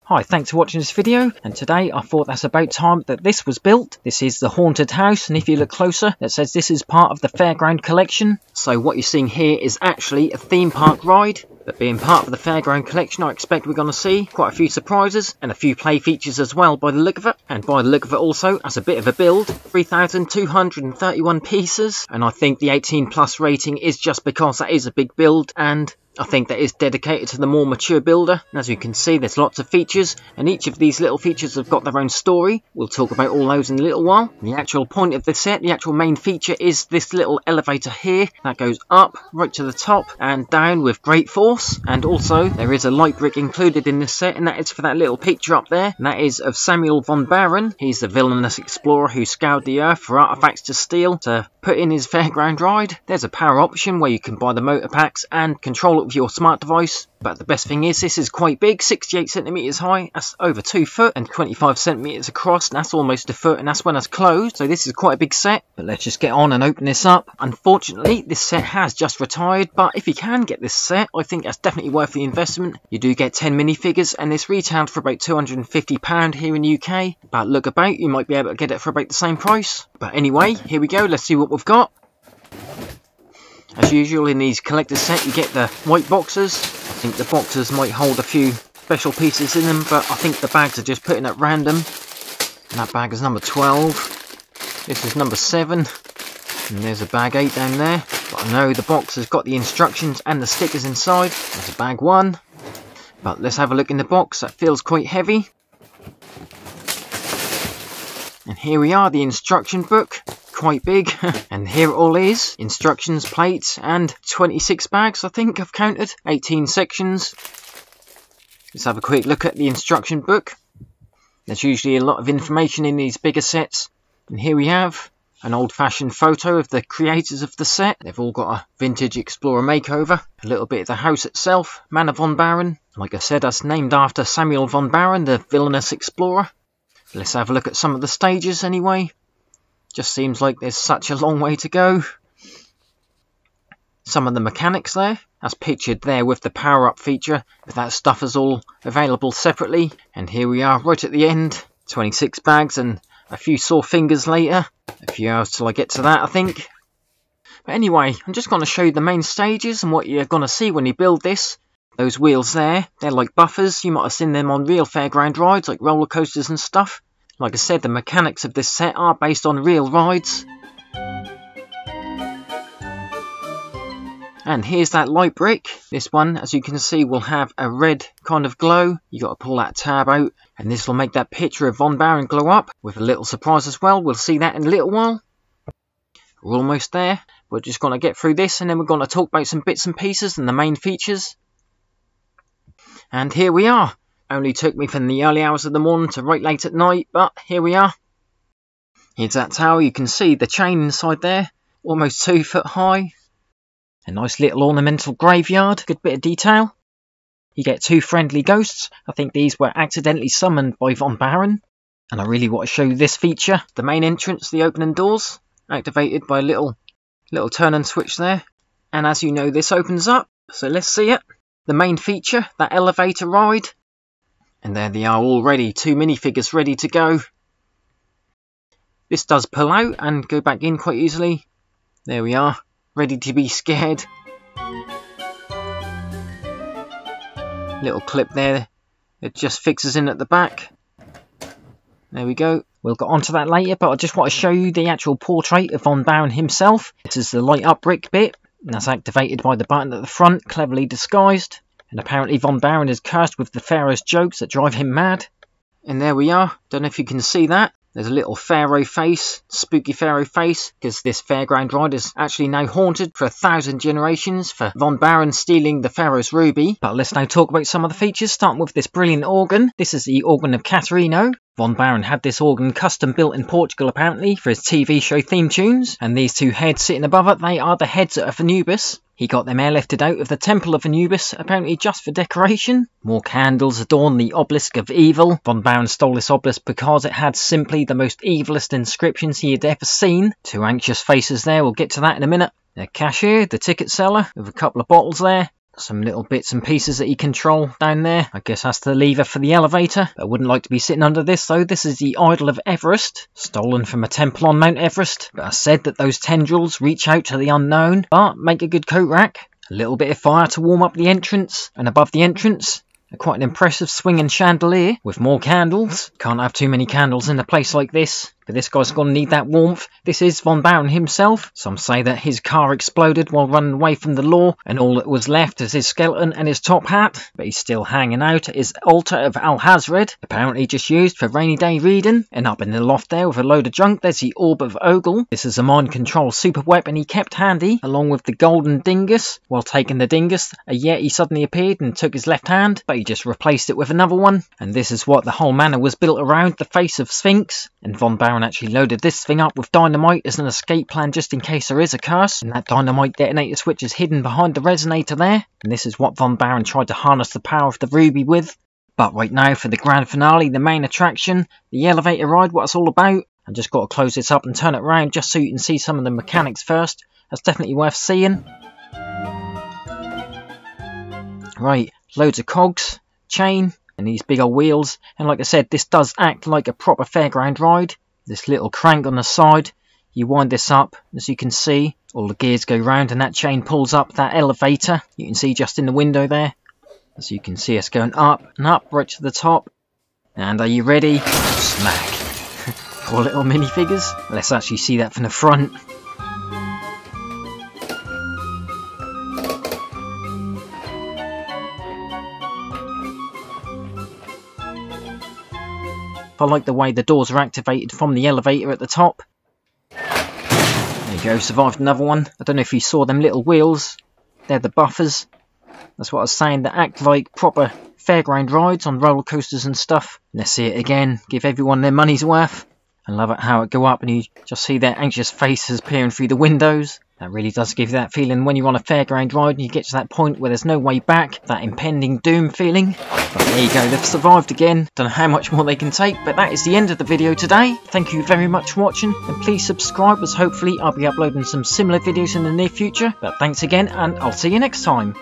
Hi, thanks for watching this video, and today I thought that's about time that this was built. This is the Haunted House, and if you look closer, it says this is part of the Fairground collection. So what you're seeing here is actually a theme park ride, but being part of the Fairground collection, I expect we're going to see quite a few surprises and a few play features as well by the look of it. And by the look of it also, as a bit of a build, 3,231 pieces, and I think the 18+ rating is just because that is a big build, and I think that is dedicated to the more mature builder. And as you can see, there's lots of features, and each of these little features have got their own story. We'll talk about all those in a little while. The actual point of the set, the actual main feature, is this little elevator here that goes up right to the top and down with great force. And also there is a light brick included in this set, and that is for that little picture up there, and that is of Samuel von Baron. He's the villainous explorer who scoured the earth for artifacts to steal to put in his fairground ride. There's a power option where you can buy the motor packs and control it with your smart device, but the best thing is this is quite big, 68 centimeters high, that's over 2 foot, and 25 centimeters across, and that's almost a foot, and that's when it's closed. So this is quite a big set, but let's just get on and open this up. Unfortunately, this set has just retired, but if you can get this set, I think that's definitely worth the investment. You do get 10 minifigures, and this retailed for about £250 here in the UK, but look about, you might be able to get it for about the same price. But anyway, here we go, let's see what we've got. As usual in these collector's set, you get the white boxes. I think the boxes might hold a few special pieces in them, but I think the bags are just put in at random. And that bag is number 12. This is number 7. And there's a bag 8 down there. But I know the box has got the instructions and the stickers inside. There's a bag 1. But let's have a look in the box. That feels quite heavy. And here we are, the instruction book. Quite big, and here it all is, instructions, plates, and 26 bags I think I've counted, 18 sections. Let's have a quick look at the instruction book. There's usually a lot of information in these bigger sets, and here we have an old-fashioned photo of the creators of the set. They've all got a vintage explorer makeover, a little bit of the house itself, Manor von Baron. Like I said, that's named after Samuel von Baron, the villainous explorer. Let's have a look at some of the stages anyway. Just seems like there's such a long way to go. Some of the mechanics there, as pictured there with the power-up feature, but that stuff is all available separately. And here we are right at the end, 26 bags and a few sore fingers later. A few hours till I get to that, I think. But anyway, I'm just going to show you the main stages and what you're going to see when you build this. Those wheels there, they're like buffers. You might have seen them on real fairground rides like roller coasters and stuff. Like I said, the mechanics of this set are based on real rides. And here's that light brick. This one, as you can see, will have a red kind of glow. You got to pull that tab out, and this will make that picture of Von Baron glow up with a little surprise as well. We'll see that in a little while. We're almost there. We're just going to get through this, and then we're going to talk about some bits and pieces and the main features. And here we are. Only took me from the early hours of the morning to right late at night, but here we are. Here's that tower. You can see the chain inside there, almost 2 foot high. A nice little ornamental graveyard, good bit of detail. You get 2 friendly ghosts. I think these were accidentally summoned by Von Baron. And I really want to show you this feature. The main entrance, the opening doors, activated by a little turn and switch there. And as you know, this opens up, so let's see it. The main feature, that elevator ride. And there they are already, 2 minifigures ready to go. This does pull out and go back in quite easily. There we are, ready to be scared. Little clip there, it just fixes in at the back. There we go. We'll get onto that later, but I just want to show you the actual portrait of Von Baron himself. This is the light up brick bit, and that's activated by the button at the front, cleverly disguised. And apparently Von Baron is cursed with the Pharaoh's jokes that drive him mad. And there we are. Don't know if you can see that. There's a little Pharaoh face, spooky Pharaoh face, because this fairground ride is actually now haunted for 1,000 generations for Von Baron stealing the Pharaoh's ruby. But let's now talk about some of the features, starting with this brilliant organ. This is the organ of Caterino. Von Baron had this organ custom built in Portugal apparently for his TV show theme tunes, and these 2 heads sitting above it, they are the heads of Anubis. He got them airlifted out of the Temple of Anubis, apparently just for decoration. More candles adorn the Obelisk of Evil. Von Baron stole this obelisk because it had simply the most evilest inscriptions he had ever seen. 2 anxious faces there, we'll get to that in a minute. The cashier, the ticket seller, with a couple of bottles there. Some little bits and pieces that you control down there. I guess that's the lever for the elevator. I wouldn't like to be sitting under this though. This is the idol of Everest, stolen from a temple on Mount Everest. But I said that those tendrils reach out to the unknown, but make a good coat rack. A little bit of fire to warm up the entrance, and above the entrance, quite an impressive swinging chandelier with more candles. Can't have too many candles in a place like this. But this guy's going to need that warmth. This is Von Baron himself. Some say that his car exploded while running away from the law, and all that was left is his skeleton and his top hat. But he's still hanging out at his altar of Alhazred, apparently just used for rainy day reading. And up in the loft there with a load of junk, there's the Orb of Ogle. This is a mind control super weapon he kept handy, along with the golden dingus. While taking the dingus, a Yeti suddenly appeared and took his left hand, but he just replaced it with another one. And this is what the whole manor was built around, the face of Sphinx. And Von Baron actually loaded this thing up with dynamite as an escape plan just in case there is a curse, and that dynamite detonator switch is hidden behind the resonator there, and this is what Von Baron tried to harness the power of the ruby with. But right now for the grand finale, the main attraction, the elevator ride, what it's all about. I just got to close this up and turn it around just so you can see some of the mechanics first. That's definitely worth seeing. Right, loads of cogs, chain, and these big old wheels, and like I said, this does act like a proper fairground ride. This little crank on the side, you wind this up, as you can see, all the gears go round and that chain pulls up that elevator. You can see just in the window there, as you can see us going up and up right to the top. And are you ready? Smack. 4 little minifigures. Let's actually see that from the front. I like the way the doors are activated from the elevator at the top. There you go, survived another one. I don't know if you saw them little wheels. They're the buffers. That's what I was saying, that act like proper fairground rides on roller coasters and stuff. Let's see it again, give everyone their money's worth. I love it how it go up and you just see their anxious faces peering through the windows. That really does give you that feeling when you're on a fairground ride and you get to that point where there's no way back, that impending doom feeling. But there you go, they've survived again. Don't know how much more they can take, but that is the end of the video today. Thank you very much for watching, and please subscribe as hopefully I'll be uploading some similar videos in the near future. But thanks again, and I'll see you next time.